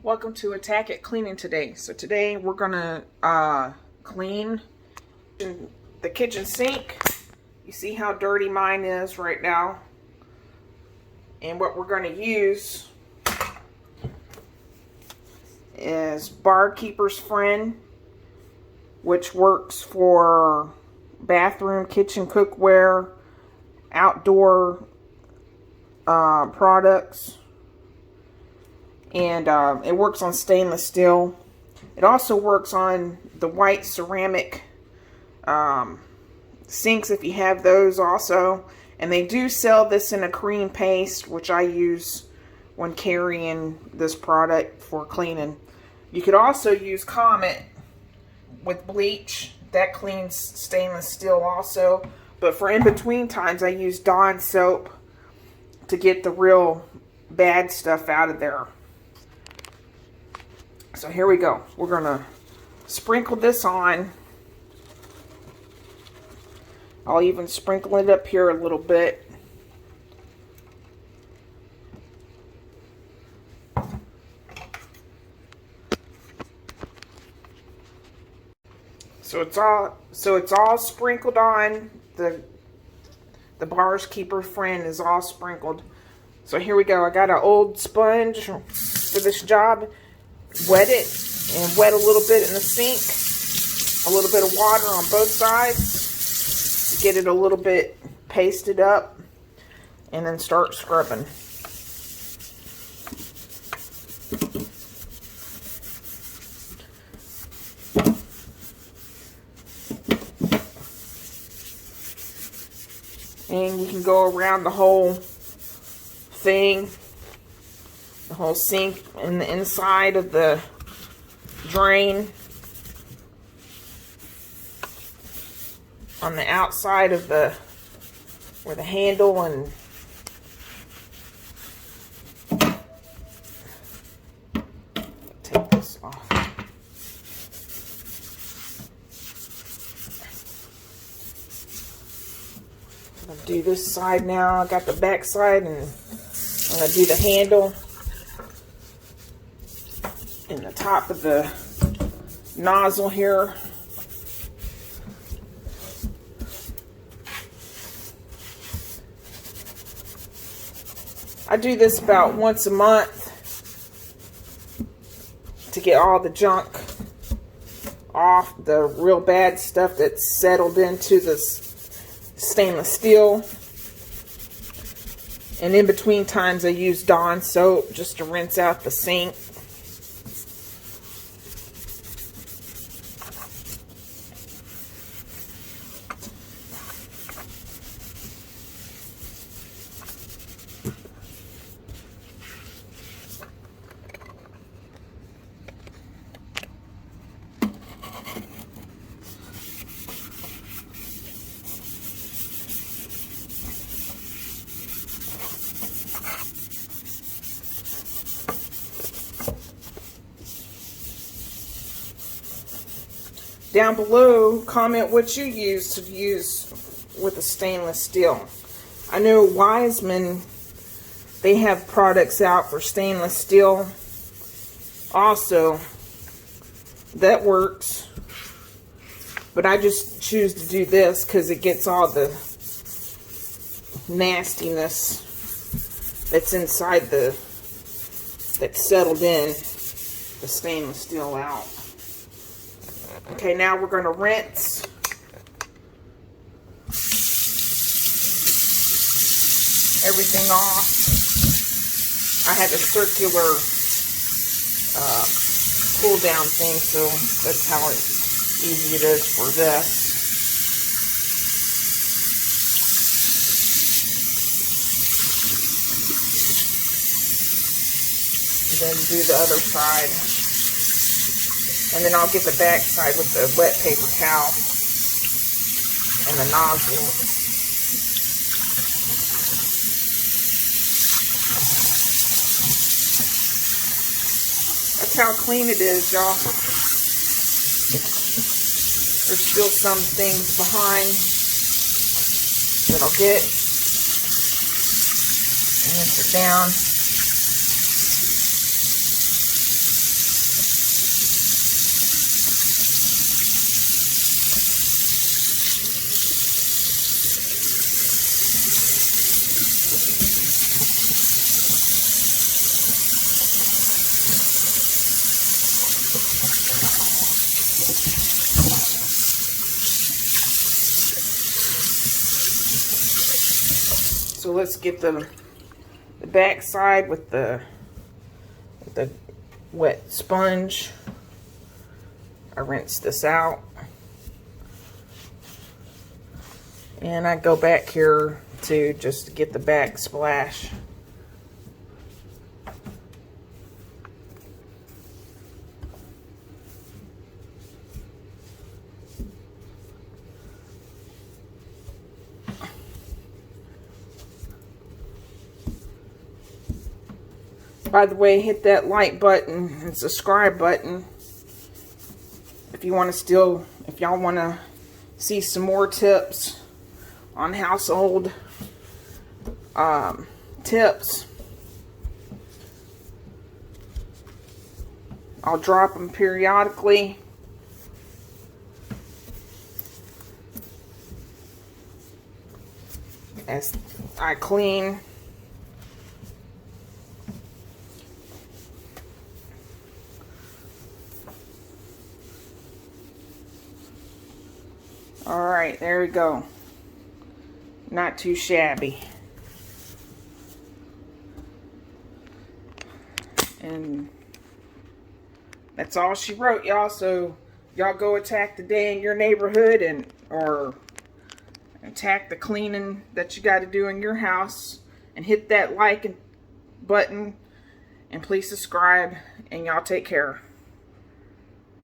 Welcome to Attack at Cleaning today. So today we're gonna clean the kitchen sink. You see how dirty mine is right now. And what we're gonna use is Barkeeper's Friend, which works for bathroom, kitchen cookware, outdoor products. And it works on stainless steel. It also works on the white ceramic sinks if you have those also. And they do sell this in a cream paste, which I use when carrying this product for cleaning. You could also use Comet with bleach. That cleans stainless steel also. But for in-between times, I use Dawn soap to get the real bad stuff out of there. So here we go. We're going to sprinkle this on. I'll even sprinkle it up here a little bit. So it's all sprinkled on. The Barkeeper's Friend is all sprinkled. So here we go. I got an old sponge for this job. Wet it and wet a little bit in the sink. A little bit of water on both sides to get it a little bit pasted up, and then start scrubbing. And you can go around the whole thing. The whole sink and the inside of the drain. On the outside of where the handle and take this off. I'm going to do this side now. I got the back side, and I'm going to do the handle in the top of the nozzle here. I do this about once a month to get all the junk off, the real bad stuff that's settled into the stainless steel. And in between times I use Dawn soap just to rinse out the sink. Down below, comment what you use with a stainless steel. I know Wiseman, they have products out for stainless steel also. That works. But I just choose to do this because it gets all the nastiness that's inside that's settled in the stainless steel out. Okay, now we're going to rinse. Everything off. I have a circular cool down thing, so that's how easy it is for this. And then do the other side. And then I'll get the back side with the wet paper towel and the nozzle. That's how clean it is, y'all. There's still some things behind that I'll get. And rinse it down. So let's get the back side with the wet sponge. I rinse this out. And I go back here to just get the back splash. By the way, hit that like button and subscribe button if you want to if y'all want to see some more tips on household tips. I'll drop them periodically. As I clean. Alright, there we go. Not too shabby. And that's all she wrote, y'all. So y'all go attack the day in your neighborhood or attack the cleaning that you got to do in your house. And hit that like button. And please subscribe. And y'all take care.